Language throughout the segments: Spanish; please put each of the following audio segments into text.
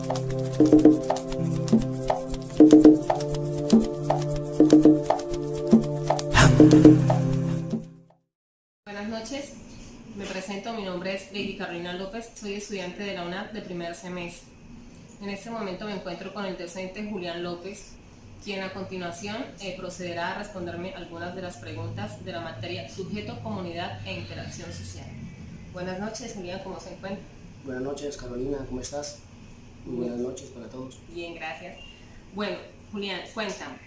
Buenas noches, me presento, mi nombre es Lady Carolina López, soy estudiante de la UNAD de primer semestre. En este momento me encuentro con el docente Julián López, quien a continuación procederá a responderme algunas de las preguntas de la materia Sujeto, Comunidad e Interacción Social. Buenas noches, Julián, ¿cómo se encuentra? Buenas noches, Carolina, ¿cómo estás? Muy buenas noches para todos. Bien, gracias. Bueno, Julián, cuéntame,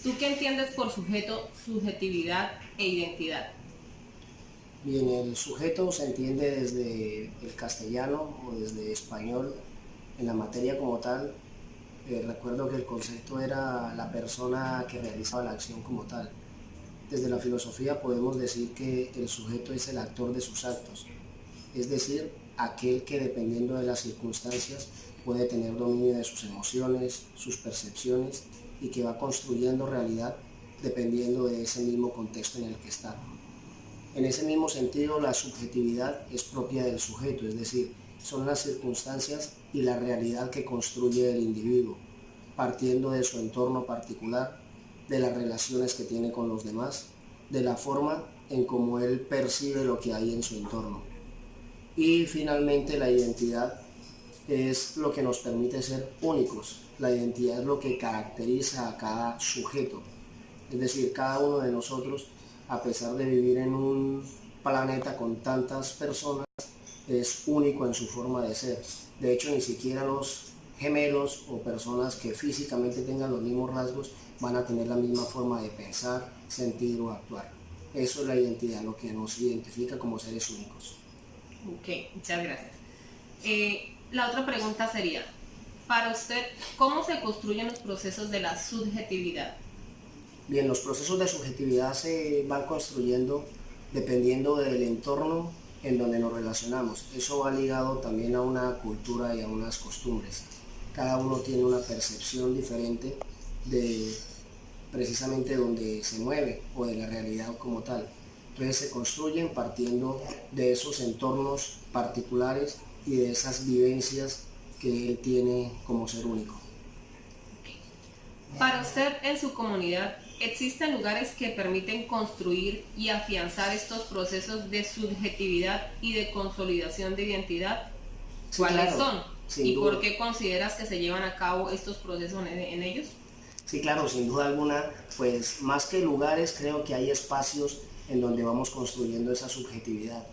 ¿tú qué entiendes por sujeto, subjetividad e identidad? Bien, el sujeto se entiende desde el castellano o desde español en la materia como tal. Recuerdo que el concepto era la persona que realizaba la acción como tal. Desde la filosofía podemos decir que el sujeto es el actor de sus actos, es decir, aquel que dependiendo de las circunstancias puede tener dominio de sus emociones, sus percepciones y que va construyendo realidad dependiendo de ese mismo contexto en el que está. En ese mismo sentido, la subjetividad es propia del sujeto, es decir, son las circunstancias y la realidad que construye el individuo, partiendo de su entorno particular, de las relaciones que tiene con los demás, de la forma en cómo él percibe lo que hay en su entorno. Y finalmente la identidad es lo que nos permite ser únicos. La identidad es lo que caracteriza a cada sujeto. Es decir, cada uno de nosotros, a pesar de vivir en un planeta con tantas personas, es único en su forma de ser. De hecho, ni siquiera los gemelos o personas que físicamente tengan los mismos rasgos van a tener la misma forma de pensar, sentir o actuar. Eso es la identidad, lo que nos identifica como seres únicos. Ok, muchas gracias. La otra pregunta sería, para usted, ¿cómo se construyen los procesos de la subjetividad? Bien, los procesos de subjetividad se van construyendo dependiendo del entorno en donde nos relacionamos. Eso va ligado también a una cultura y a unas costumbres. Cada uno tiene una percepción diferente de precisamente donde se mueve o de la realidad como tal. Entonces se construyen partiendo de esos entornos particulares y de esas vivencias que él tiene como ser único. Para usted, en su comunidad, ¿existen lugares que permiten construir y afianzar estos procesos de subjetividad y de consolidación de identidad? Sí, ¿Cuáles claro, son? sin ¿Y duda. por qué consideras que se llevan a cabo estos procesos en ellos? Sí, claro, sin duda alguna, pues más que lugares, creo que hay espacios en donde vamos construyendo esa subjetividad.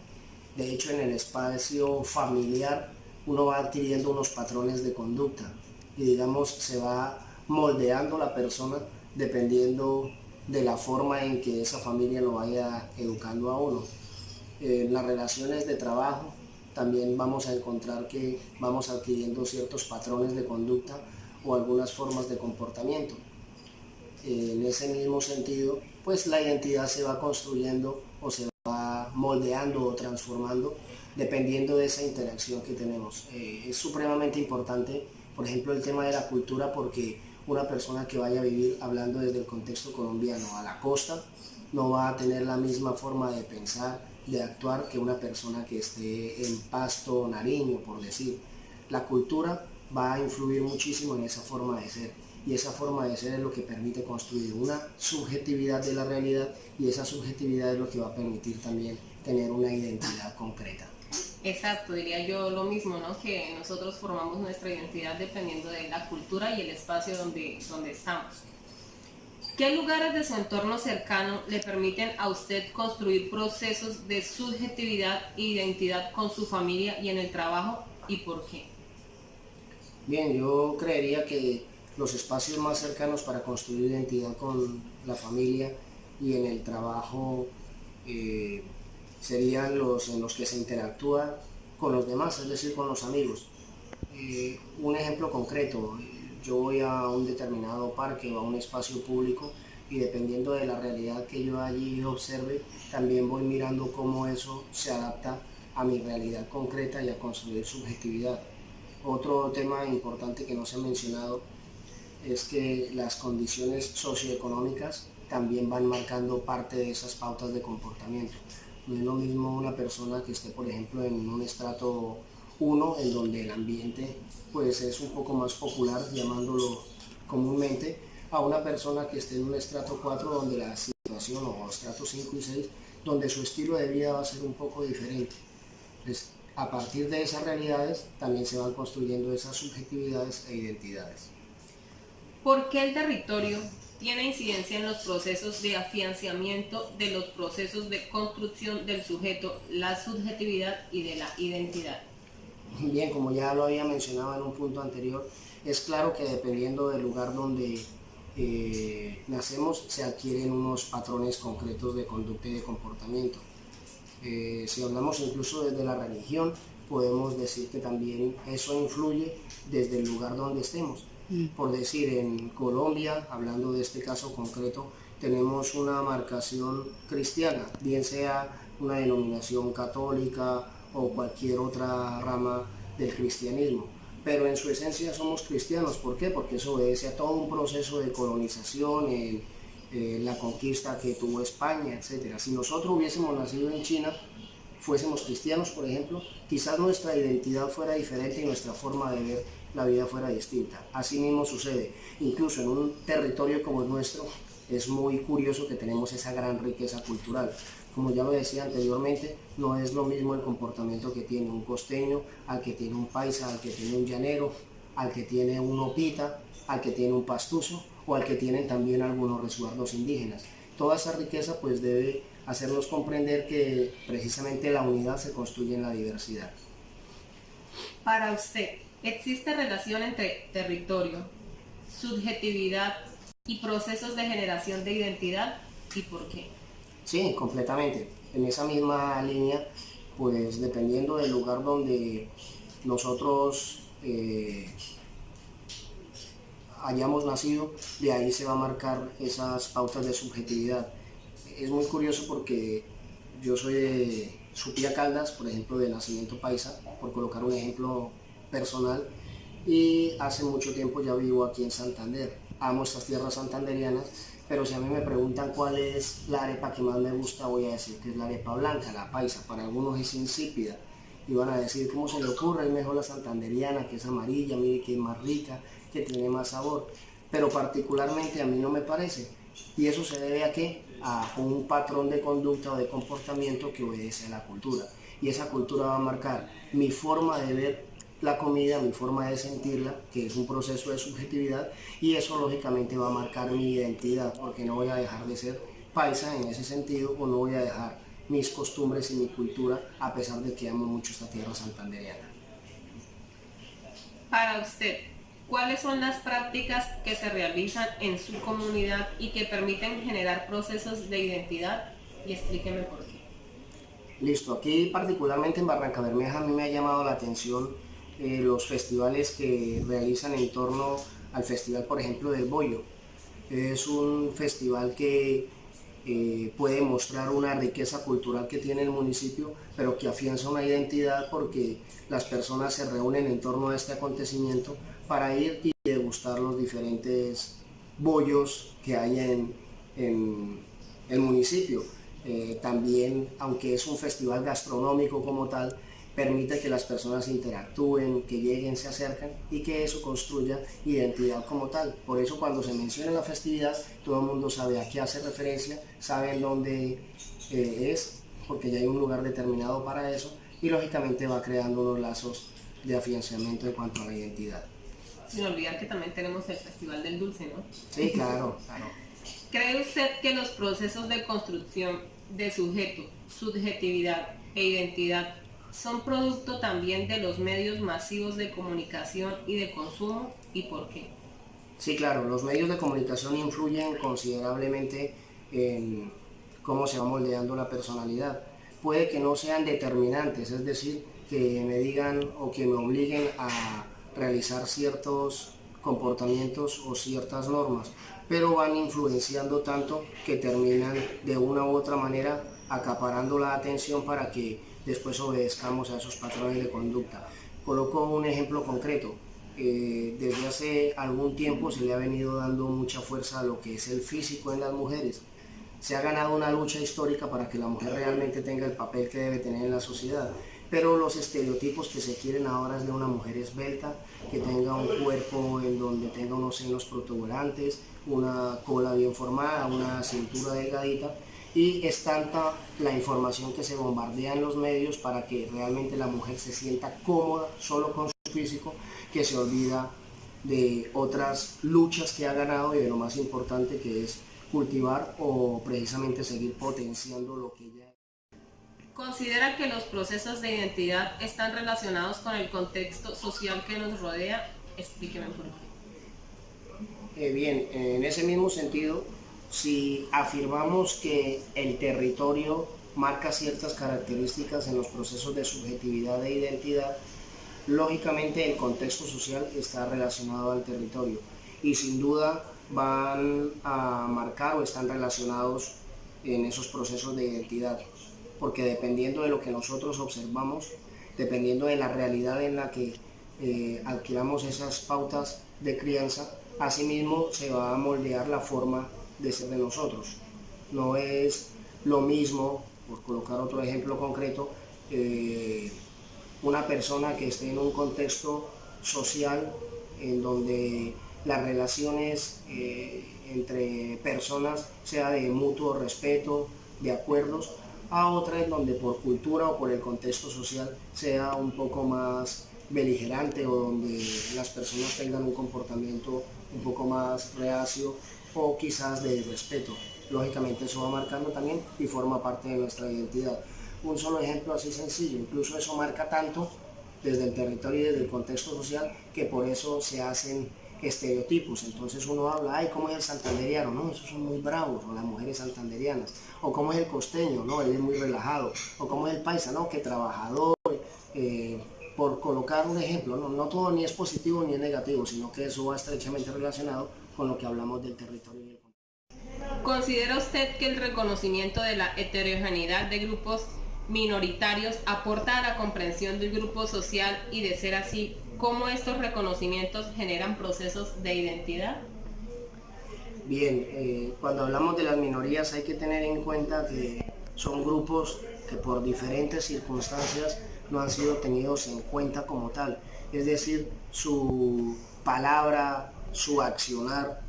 De hecho, en el espacio familiar uno va adquiriendo unos patrones de conducta y digamos se va moldeando la persona dependiendo de la forma en que esa familia lo vaya educando a uno. En las relaciones de trabajo también vamos a encontrar que vamos adquiriendo ciertos patrones de conducta o algunas formas de comportamiento. En ese mismo sentido, pues la identidad se va construyendo o se va moldeando o transformando dependiendo de esa interacción que tenemos. Es supremamente importante, por ejemplo, el tema de la cultura, porque una persona que vaya a vivir, hablando desde el contexto colombiano, a la costa, no va a tener la misma forma de pensar, de actuar que una persona que esté en Pasto, Nariño, por decir. La cultura va a influir muchísimo en esa forma de ser y esa forma de ser es lo que permite construir una subjetividad de la realidad y esa subjetividad es lo que va a permitir también tener una identidad concreta. Exacto, diría yo lo mismo, ¿no? Que nosotros formamos nuestra identidad dependiendo de la cultura y el espacio donde estamos. ¿Qué lugares de su entorno cercano le permiten a usted construir procesos de subjetividad e identidad con su familia y en el trabajo y por qué? Bien, yo creería que los espacios más cercanos para construir identidad con la familia y en el trabajo eh, serían los en los que se interactúa con los demás, es decir, con los amigos. Un ejemplo concreto, yo voy a un determinado parque o a un espacio público y dependiendo de la realidad que yo allí observe, también voy mirando cómo eso se adapta a mi realidad concreta y a construir subjetividad. Otro tema importante que no se ha mencionado es que las condiciones socioeconómicas también van marcando parte de esas pautas de comportamiento. No es lo mismo una persona que esté, por ejemplo, en un estrato uno en donde el ambiente pues es un poco más popular, llamándolo comúnmente, a una persona que esté en un estrato 4 donde la situación, o estrato 5 y 6, donde su estilo de vida va a ser un poco diferente. Entonces, a partir de esas realidades también se van construyendo esas subjetividades e identidades. ¿Por qué el territorio tiene incidencia en los procesos de afianzamiento de los procesos de construcción del sujeto, la subjetividad y de la identidad? Bien, como ya lo había mencionado en un punto anterior, es claro que dependiendo del lugar donde nacemos se adquieren unos patrones concretos de conducta y de comportamiento. Si hablamos incluso desde la religión, podemos decir que también eso influye desde el lugar donde estemos. Por decir, en Colombia, hablando de este caso concreto, tenemos una marcación cristiana, bien sea una denominación católica o cualquier otra rama del cristianismo. Pero en su esencia somos cristianos. ¿Por qué? Porque eso obedece a todo un proceso de colonización, la conquista que tuvo España, etc. Si nosotros hubiésemos nacido en China, fuésemos cristianos, por ejemplo, quizás nuestra identidad fuera diferente y nuestra forma de ver la vida fuera distinta. Así mismo sucede, incluso en un territorio como el nuestro, es muy curioso que tenemos esa gran riqueza cultural. Como ya lo decía anteriormente, no es lo mismo el comportamiento que tiene un costeño, al que tiene un paisa, al que tiene un llanero, al que tiene un opita, al que tiene un pastuso o al que tienen también algunos resguardos indígenas. Toda esa riqueza pues debe hacernos comprender que precisamente la unidad se construye en la diversidad. Para usted, ¿existe relación entre territorio, subjetividad y procesos de generación de identidad? ¿Y por qué? Sí, completamente. En esa misma línea, pues dependiendo del lugar donde nosotros hayamos nacido, de ahí se va a marcar esas pautas de subjetividad. Es muy curioso porque yo soy de Supía Caldas, por ejemplo, de nacimiento paisa, por colocar un ejemplo personal, y hace mucho tiempo ya vivo aquí en Santander. Amo estas tierras santanderianas, pero si a mí me preguntan cuál es la arepa que más me gusta, voy a decir que es la arepa blanca, la paisa. Para algunos es insípida y van a decir, ¿cómo se le ocurre? Es mejor la santanderiana, que es amarilla, mire que es más rica, que tiene más sabor. Pero particularmente a mí no me parece. ¿Y eso se debe a qué? A un patrón de conducta o de comportamiento que obedece a la cultura. Y esa cultura va a marcar mi forma de ver la comida, mi forma de sentirla, que es un proceso de subjetividad, y eso lógicamente va a marcar mi identidad, porque no voy a dejar de ser paisa en ese sentido, o no voy a dejar mis costumbres y mi cultura, a pesar de que amo mucho esta tierra santanderiana. Para usted, ¿cuáles son las prácticas que se realizan en su comunidad y que permiten generar procesos de identidad? Y explíqueme por qué. Listo, aquí particularmente en Barrancabermeja a mí me ha llamado la atención los festivales que realizan en torno al festival, por ejemplo, del bollo. Es un festival que puede mostrar una riqueza cultural que tiene el municipio, pero que afianza una identidad porque las personas se reúnen en torno a este acontecimiento para ir y degustar los diferentes bollos que hay en el municipio. También, aunque es un festival gastronómico como tal, permite que las personas interactúen, que lleguen, se acerquen y que eso construya identidad como tal. Por eso cuando se menciona la festividad, todo el mundo sabe a qué hace referencia, sabe en dónde es, porque ya hay un lugar determinado para eso, y lógicamente va creando unos lazos de afianzamiento en cuanto a la identidad. Sin olvidar que también tenemos el Festival del Dulce, ¿no? Sí, claro, claro. ¿Cree usted que los procesos de construcción de sujeto, subjetividad e identidad son producto también de los medios masivos de comunicación y de consumo? ¿Y por qué? Sí, claro, los medios de comunicación influyen considerablemente en cómo se va moldeando la personalidad. Puede que no sean determinantes, es decir, que me digan o que me obliguen a realizar ciertos comportamientos o ciertas normas, pero van influenciando tanto que terminan de una u otra manera acaparando la atención para que después obedezcamos a esos patrones de conducta. Coloco un ejemplo concreto. Desde hace algún tiempo se le ha venido dando mucha fuerza a lo que es el físico en las mujeres. Se ha ganado una lucha histórica para que la mujer realmente tenga el papel que debe tener en la sociedad, pero los estereotipos que se quieren ahora es de una mujer esbelta, que tenga un cuerpo en donde tenga unos senos protuberantes, una cola bien formada, una cintura delgadita, y es tanta la información que se bombardea en los medios para que realmente la mujer se sienta cómoda solo con su físico, que se olvida de otras luchas que ha ganado y de lo más importante, que es cultivar o precisamente seguir potenciando lo que ella es. ¿Considera que los procesos de identidad están relacionados con el contexto social que nos rodea? Explíqueme por qué. Bien, en ese mismo sentido, si afirmamos que el territorio marca ciertas características en los procesos de subjetividad e identidad, lógicamente el contexto social está relacionado al territorio y sin duda van a marcar o están relacionados en esos procesos de identidad, porque dependiendo de lo que nosotros observamos, dependiendo de la realidad en la que adquiramos esas pautas de crianza, asimismo se va a moldear la forma de ser de nosotros. No es lo mismo, por colocar otro ejemplo concreto, una persona que esté en un contexto social en donde las relaciones entre personas sea de mutuo respeto, de acuerdos, a otra en donde por cultura o por el contexto social sea un poco más beligerante o donde las personas tengan un comportamiento un poco más reacio o quizás de respeto. Lógicamente eso va marcando también y forma parte de nuestra identidad. Un solo ejemplo así sencillo, incluso eso marca tanto desde el territorio y desde el contexto social que por eso se hacen estereotipos. Entonces uno habla, ay, ¿cómo es el santanderiano? No, esos son muy bravos, o las mujeres santanderianas. O ¿cómo es el costeño? No, él es muy relajado. O ¿cómo es el paisa? No, que trabajador. Por colocar un ejemplo, no todo ni es positivo ni es negativo, sino que eso va estrechamente relacionado con lo que hablamos del territorio y el contexto. ¿Considera usted que el reconocimiento de la heterogeneidad de grupos minoritarios aporta a la comprensión del grupo social y, de ser así, cómo estos reconocimientos generan procesos de identidad? Bien, cuando hablamos de las minorías hay que tener en cuenta que son grupos que por diferentes circunstancias no han sido tenidos en cuenta como tal, es decir, su palabra, su accionar,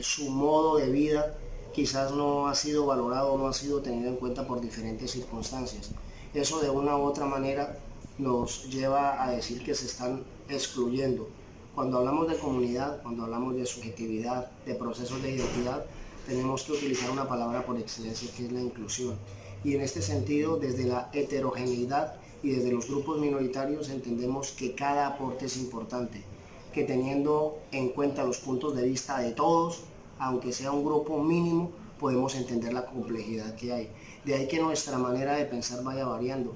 su modo de vida quizás no ha sido valorado, no ha sido tenido en cuenta por diferentes circunstancias. Eso de una u otra manera nos lleva a decir que se están excluyendo. Cuando hablamos de comunidad, cuando hablamos de subjetividad, de procesos de identidad, tenemos que utilizar una palabra por excelencia que es la inclusión. Y en este sentido, desde la heterogeneidad y desde los grupos minoritarios entendemos que cada aporte es importante, que teniendo en cuenta los puntos de vista de todos, aunque sea un grupo mínimo, podemos entender la complejidad que hay. De ahí que nuestra manera de pensar vaya variando.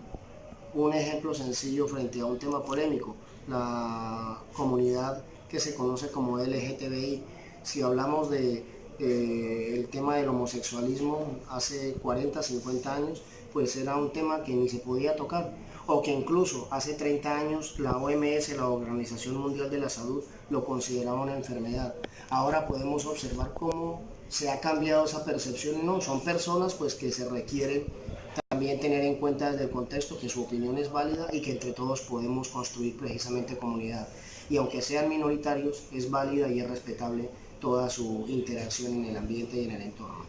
Un ejemplo sencillo frente a un tema polémico, la comunidad que se conoce como LGTBI. Si hablamos de el tema del homosexualismo hace 40, 50 años, pues era un tema que ni se podía tocar, o que incluso hace 30 años la OMS, la Organización Mundial de la Salud, lo consideraba una enfermedad. Ahora podemos observar cómo se ha cambiado esa percepción. No, son personas pues que se requieren también tener en cuenta desde el contexto que su opinión es válida y que entre todos podemos construir precisamente comunidad. Y aunque sean minoritarios, es válida y es respetable toda su interacción en el ambiente y en el entorno.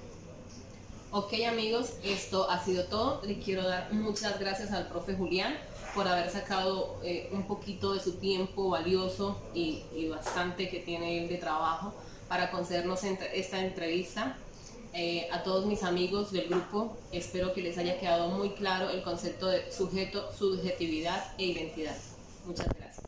Ok, amigos, esto ha sido todo. Le quiero dar muchas gracias al profe Julián por haber sacado un poquito de su tiempo valioso y bastante que tiene él de trabajo para concedernos esta entrevista. A todos mis amigos del grupo, espero que les haya quedado muy claro el concepto de sujeto, subjetividad e identidad. Muchas gracias.